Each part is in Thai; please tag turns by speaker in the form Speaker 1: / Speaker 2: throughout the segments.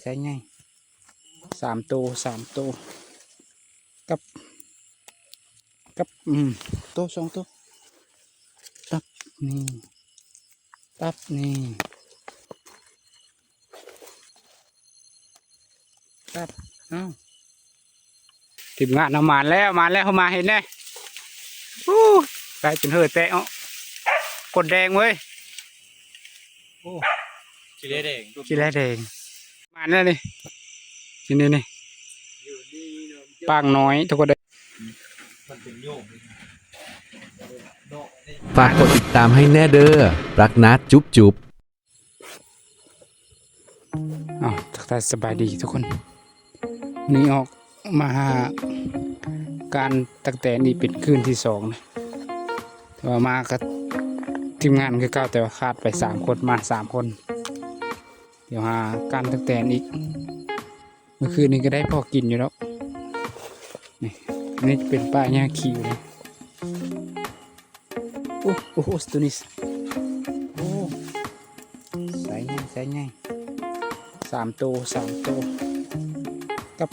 Speaker 1: ใช่ไง3 ตัวกับตัว2 ตัวตับนี่ตับนี่ตับทีมงานเอามาแล้วเขามาเห็นแน่กลายเป็นเหือแตะกดแดงเว้ย
Speaker 2: ชิเล่แดง
Speaker 1: มาแล้วนี่ทีนี้นี่ปางน้อยทุกคนได้
Speaker 2: มันเป็นโยก
Speaker 3: ฝากกดติดตามให้แน่เด้อรักนัดจุ๊บจุ๊บ
Speaker 1: ทักทายสบายดีทุกคนนี่ออกมาหาการตั้งแต่นี้เป็นคืนที่2นะแต่ว่ามากับทีมงานคือเก่าแต่ว่าขาดไป3 คนมา3 คนเดี๋ยวหาการตั้งแต่อีกเมื่อคืนนี้ก็ได้พอกินอยู่แล้วนี่เป็นป้าย่าคิวนะโอ้ตัวนี้ใส่ง่าย3 ตัวกับ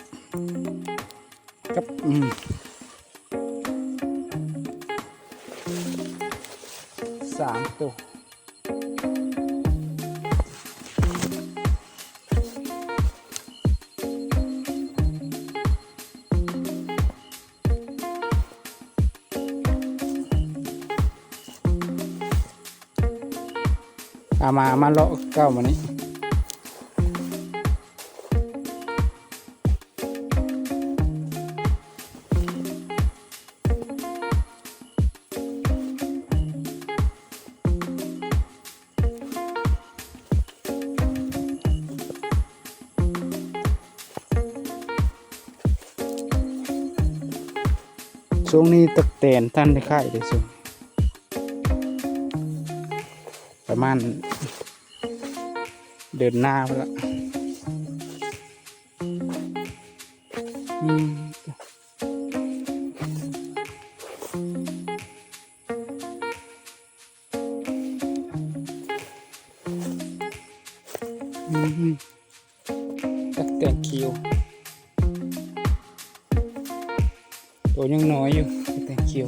Speaker 1: 3 ตัวมาเลาะเก้ามานี้ช่วงนี้ตะเตนท่านได้ค่ายได้ช่วงประมาณเดินหน้าไปแล้วตักแตงคิวตัวยังน้อยอยู่ตักแตงคิว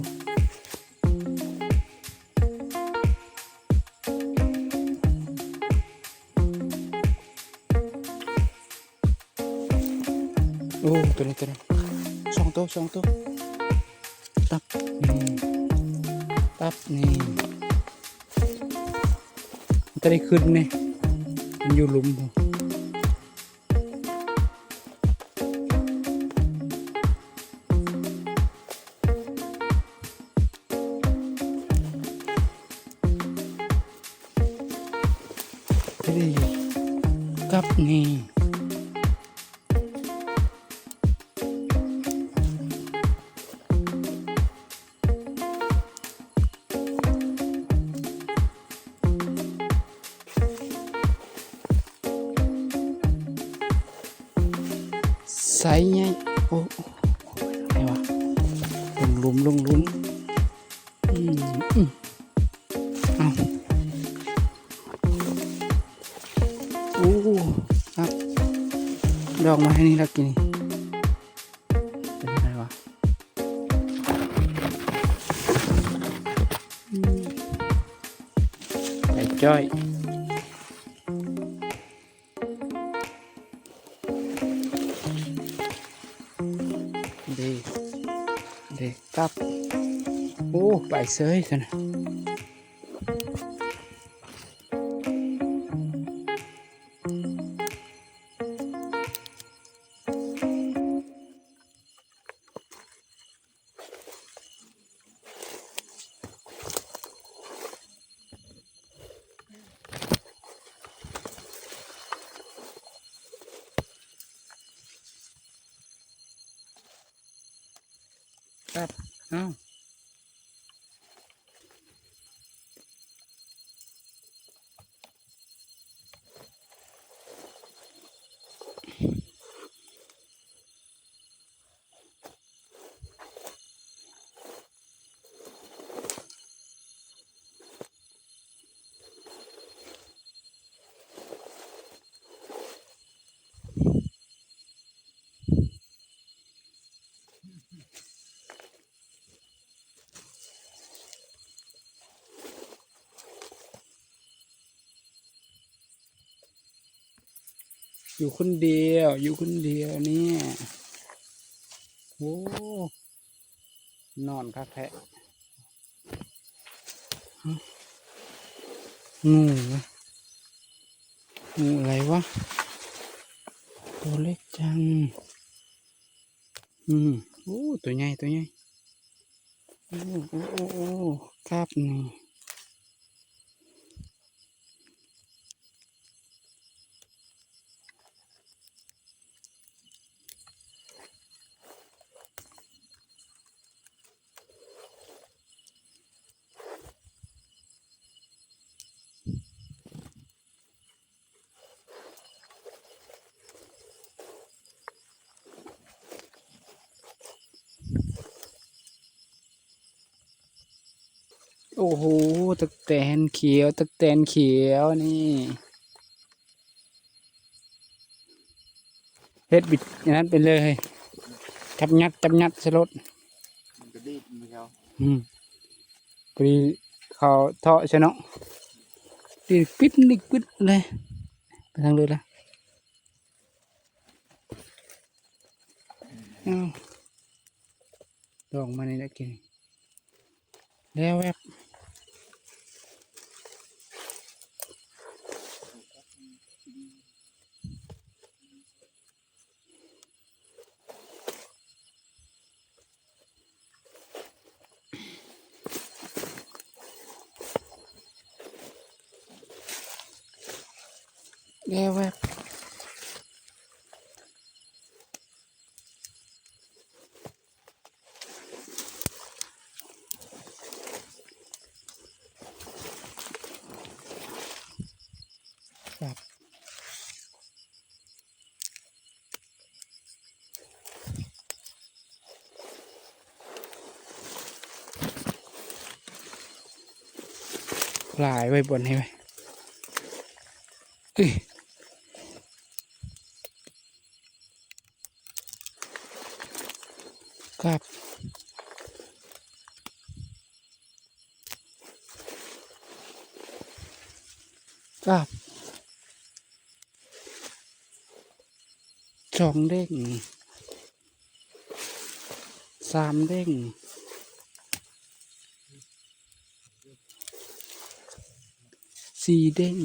Speaker 1: ตัวนี้2 ตัวตับนี่มันจะได้ขึ้นเนี่ยมันอยู่หลุมกับนี่ใส่ไงอะไรวะลงลุมครับดอกไม้นี่เรากินเป็นอะไรวะไก่จ้อยเด็กกับไปเซยกันนะครับ อยู่คนเดียวอยู่คนเดียวเนี่ยโอ้นอนครับแพะงูวะงูอะไรวะตัวเล็กจังโอ้ตัวใหญ่ตัวใหญ่โอ้โอ้โอ้โอ้ครับนี่โอ้โหตะแตนเขียวตะแตนเขียวนี่เฮ็ดบิดอย่างนั้นไปเลยจับยัดใส่รถ
Speaker 2: มันก็ดีดมันเขา
Speaker 1: พอดีเขาเทาะใช่เนาะดีปิดนิกปิดเลยไปทางเลยละอ้าวลองมาในนักกินแล้วแวบแล้วแวบครับลายไว้บนนี้ไว้เอ้ยครับครับสองเด้งสามเด้งสี่เด้ง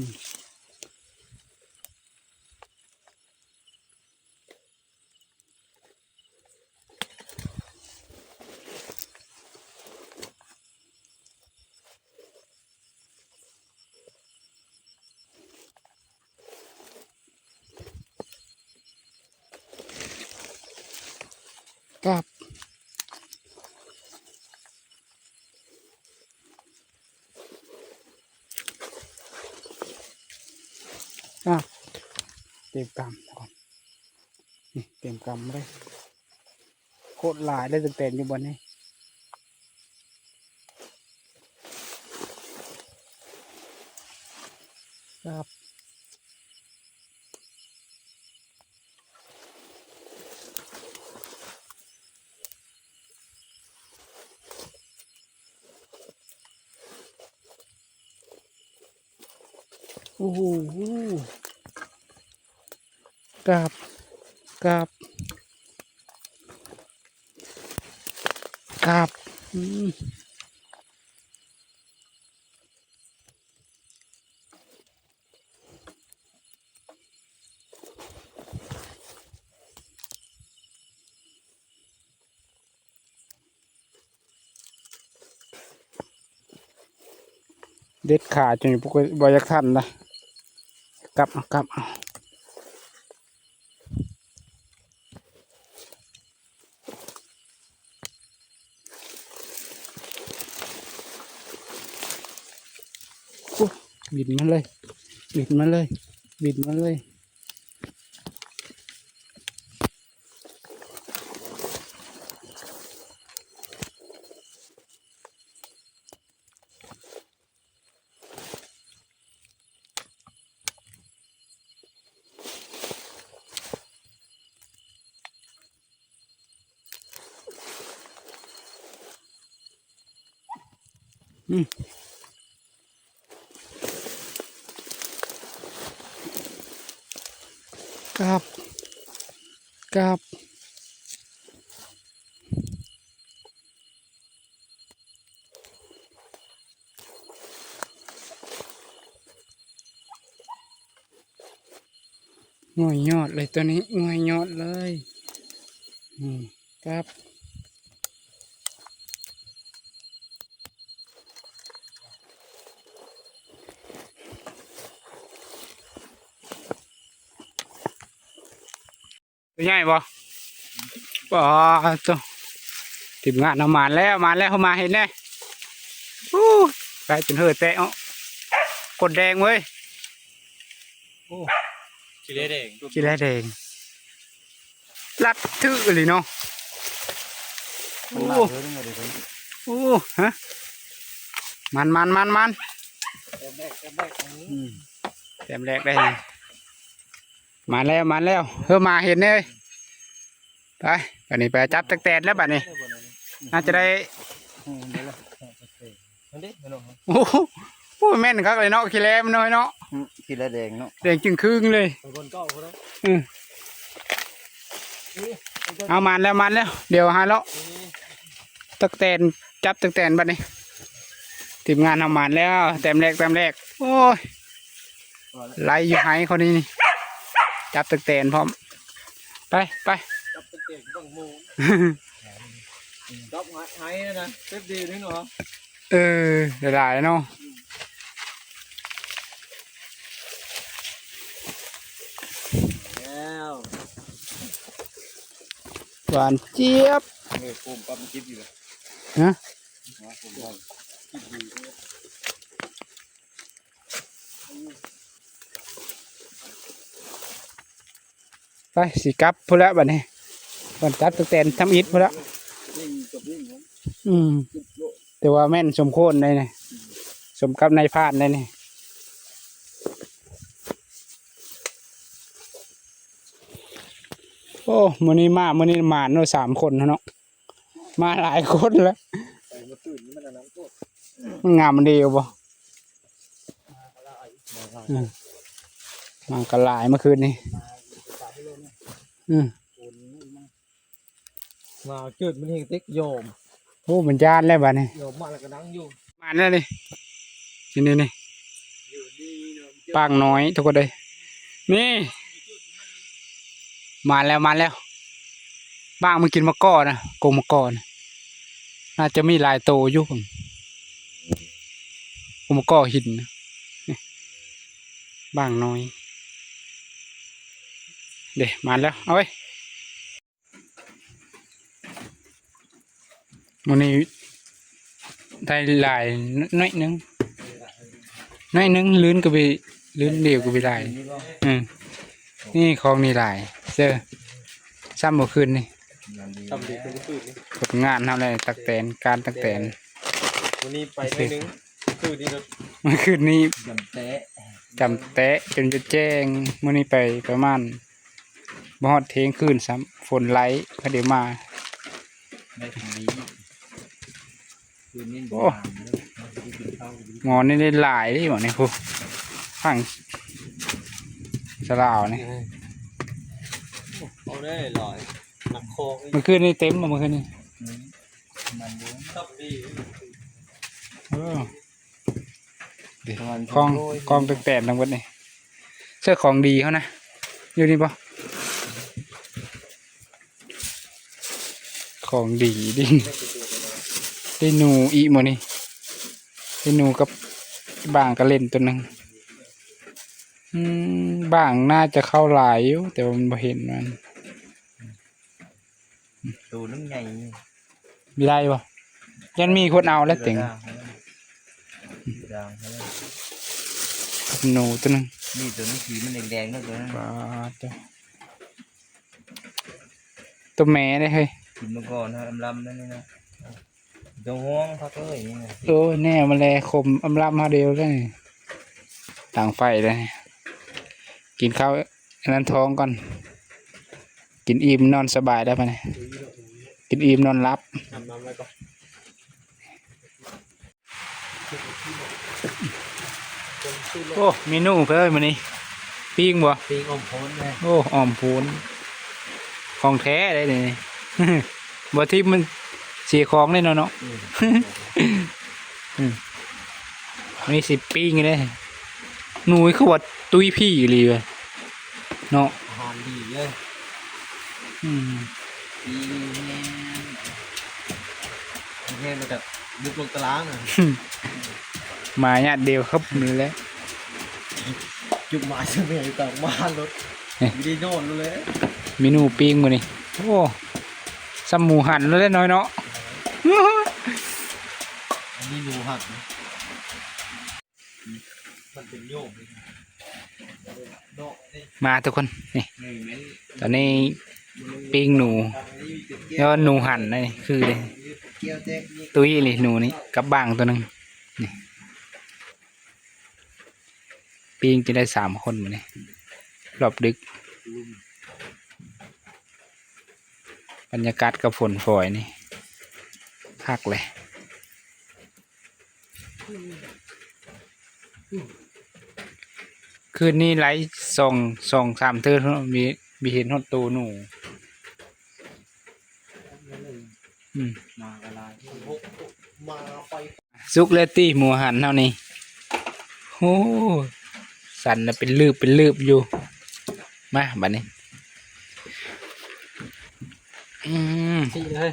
Speaker 1: ครับครับเต็มกำก่อนนี่เต็มกำเลยโคตรหลายได้เต็มอยู่บนนี้ครับโอ้โหครับครับครับเด็ดขาดจนพวกบอยากทันนะกลับเอากลับเอาโอ้บิดมาเลยบิดมาเลยบิดมาเลย ครับครับงอยยอดเลยตัวนี้งอยยอดเลยครับตัวใหญ่บ่บ่ตัวทีมงานเอามาแล้วเขามาเห็นแน่ไปจนเหือดแตะกดแดงเว้ย
Speaker 2: ชีเล่แดง
Speaker 1: ชิแลแดงรัดทื่อเลยเนาะ
Speaker 2: มันมาเยอะนึงเลย
Speaker 1: โอ้ฮะมัน
Speaker 2: แต้มแรก
Speaker 1: แต้มแรกได้เลยมาแล้วเฮ้ยมาเห็นเลยไปบัดนี้ไปจับตักแตนแล้วบัดนี้น่าจะได้โอ้โหแม่นครับเลยเนาะขี้แลมน้อยเนาะ
Speaker 2: ชีเล่แดงเนาะ
Speaker 1: แดงจึงครึ่งเลยเอามันแล้วเดี๋ยวหาแล้วตักแตนจับตักแตนบัดนี้ทีมงานเอามันแล้วแต้มแรกโอ้ยไล่อยู่ไหเขานี่จับตักแตนพร้อมไป
Speaker 2: จับตะเกียบบังมูจับหายนะเต็มดีนี่เนาะ
Speaker 1: หลายเนาะ
Speaker 2: แล้ว
Speaker 1: หวานเจี๊ยบ
Speaker 2: นี่ปูมปั๊มจิ๊บอยู่
Speaker 1: ฮะไปสิกลับพูดแล้วบัดนี้บัดจับตักแตนทำอิฐพูดแล้วแต่ว่าแม่นสมโคนได้เนี่ยสมกับนายพรานได้เนี่ยโอ้มื้อนี้มาเนาะ3 คนเนาะมาหลายคนแล้วมันงามมันดีบ่มากระลายเมื่อคืนนี้
Speaker 2: มาเกิดมันเฮงติ๊กโยม
Speaker 1: โอ้มันจานแล้วบ้านี่
Speaker 2: โยมมาแล้วก็นั่งอยู่
Speaker 1: มาแล้วนี่นี่ปางน้อยทุกคนเลยนี่มาแล้วบ้างมันกินมะกอกนะกงมะกอกนะน่าจะมีลายโตอยู่ผมกงมะกอกหินนะบ้างน้อยเดี๋ยวมาแล้วเอาไว้วันนี้ได้ลายน้อยนึงลื่นก็ไปลื่นเดียวก็ไปลายนี่ของนี่ลายเสื้อซ้ำเมื่อคืนนี่
Speaker 2: ทำดีเป็นคืนนี่
Speaker 1: ผลงานทำอะไรตักแตนการตักแตน
Speaker 2: วันนี้ไปได้นึงคืนนี้ก็
Speaker 1: เมื่อคืนนี้
Speaker 2: จำแตะ
Speaker 1: จำแตะจนจะแจ้งเมื่อนี้ไปประมาณบ่ฮอดเที่ยงคืนซ้ำฝนไหลก็เดี๋ยวมา
Speaker 2: ได้ทำดีคืนนี้
Speaker 1: โอ้งอนนี่ได้หลายที่บอกนี่ครูฝั่งสลาวนี่
Speaker 2: เอาได้ลอยหนักคอ
Speaker 1: เมื่อคืนนี่เต็มเมื่อคืนนี่
Speaker 2: มันดูชอบดี
Speaker 1: กองตักแตนทั้งหมดนี่เสื้อของดีเขานะอยู่นี่ปะของดีดิได้หนูอีหมดนี่ได้หนูกับบางก็เล่นตัวหนึ่งบางน่าจะเข้าหลายอยู่แต่ว่ามันไม่เห็นมัน
Speaker 2: ตัวน้ำใหญ่
Speaker 1: มีได้ปะยันมีคนเอาแล้วติ่งหนูตัวหนึง
Speaker 2: นี่ตัวนี้สีมันแดงๆนั่นตัวนั้น
Speaker 1: ปลาตัวแม่ได้เฮ้ย
Speaker 2: กินมาก่อนนะลำๆนั่นนี่นะตัวห้วงพักเลยนี่นะ
Speaker 1: โอ้แน่มาแลคมอำลำมาเดียวเลยต่างไฟเลยกินข้าวอันนั้นท้องก่อนกินอิ่มนอนสบายได้ปะเนี่ยกินอิ่มนอนรับ
Speaker 2: ทำน้ำไว้ก่อน
Speaker 1: โอ้เมนูเพิ่มมานี่ปิ้งบ่
Speaker 2: ปีงอมโพนเลย
Speaker 1: โอ้อ่อมพูนของแท้เลยนี่ บ่ที่มันเสียของเลยเนาะเนาะ มี10 ปีงี้เลยหนูคือว่าตุ้ยพี่เลยเว้ยเนาะ
Speaker 2: อาหารดีเลย
Speaker 1: อืม
Speaker 2: ดีแห้งมาจากยุบลงตารางน่ะ
Speaker 1: มาเนี่ยเดียวครับนี่แหละ
Speaker 2: ยุบมาเสมียต่างบ้านรถไม่ได้โน่นเลย
Speaker 1: เมนูปิ้งมานี่โอ้ซ้ำหมูหันเลยน้อยเนาะ
Speaker 2: อันนี้หนูหักนะมันเป็นโยกเลยโน่นี่
Speaker 1: มาทุกคนนี่
Speaker 2: เม้น
Speaker 1: ตอนนี้ปิ้งหนูแล้วหนูหั่นนี่คือเลย
Speaker 2: เกี่ยวแจ๊กนี่
Speaker 1: ตุ้ยเลยหนูนี่กับบางตัวหนึงนี่ปิ้งจะได้3 คนมาเนี่ยรอบดึกบรรยากาศกับฝนฝอยนี่คักเลยคืนนี้ไลฟ์2-3 เทื่อมีเห็นฮอตตูหนูอืม
Speaker 2: มาอะไรมาไฟ
Speaker 1: ซุกเลตตี้หมูหันเท่านี้โอ้สันน่ะเป็นลืบอยู่มาบัดนี้
Speaker 2: ฉีเลย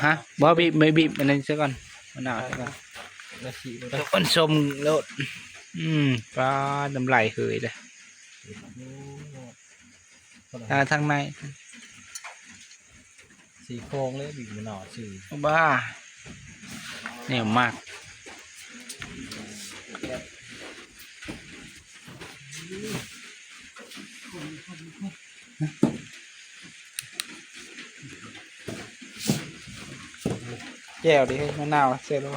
Speaker 1: ฮะบ่บีบไม่บีบอันนี้ซะก่อนมะนาวซะก่อน
Speaker 2: มาฉีเลย
Speaker 1: แล้วอ้นสมแล้วปลาดำไหลเคยเลยทางใน
Speaker 2: สีโครงเลยบีบมันหน่อสี
Speaker 1: บ้าเหนียวมากแก้วดิให้มะนาวเสร็จแล้ว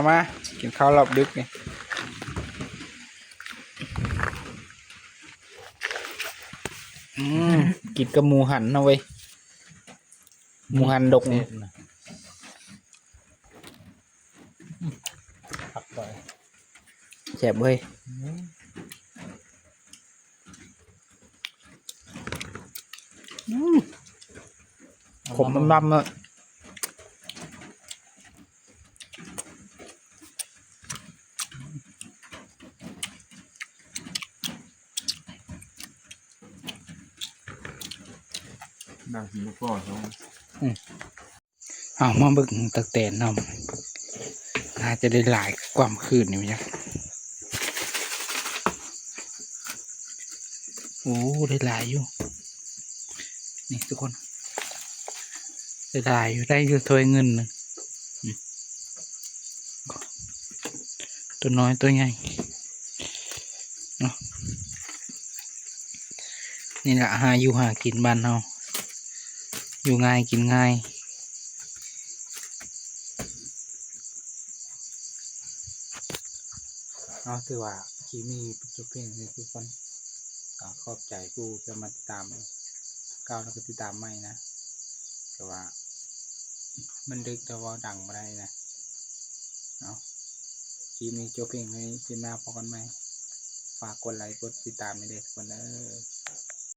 Speaker 1: มากินข้าวรอบดึกนี่กินกับหมูหันนะเว้ยหมูหันดก
Speaker 2: เสร็
Speaker 1: นี่
Speaker 2: จนะผักไป
Speaker 1: แซ่บเว้ยขมน้ำๆเนอะ
Speaker 2: นั่งหิวก่อนเขา
Speaker 1: เอามาเบิ่งตะแตนนำน่าจะได้หลายความคืนนี่มั้ยโอ้ได้หลายอยู่นี่ทุกคนได้หลายอยู่ได้อยู่ถ้วยเงินหนึงตัวน้อยตัวใหญ่เนาะนี่แหละหาอยู่หากินบ้านเราอยู่ง่ายกินง่ายเอาถือว่าคลิปนี้จบเพียงเท่านี้ทุกคนขอบใจผู้จะมาติดตามก้าวแล้วก็ติดตามใหม่นะแต่ว่ามันดึกแต่ว่าดังมาได้นะเอาคลิปนี้จบเพียงเท่านี้คลิปหน้าพบกันใหม่ฝากกดไลค์กดติดตามไม่ได้ทุกคน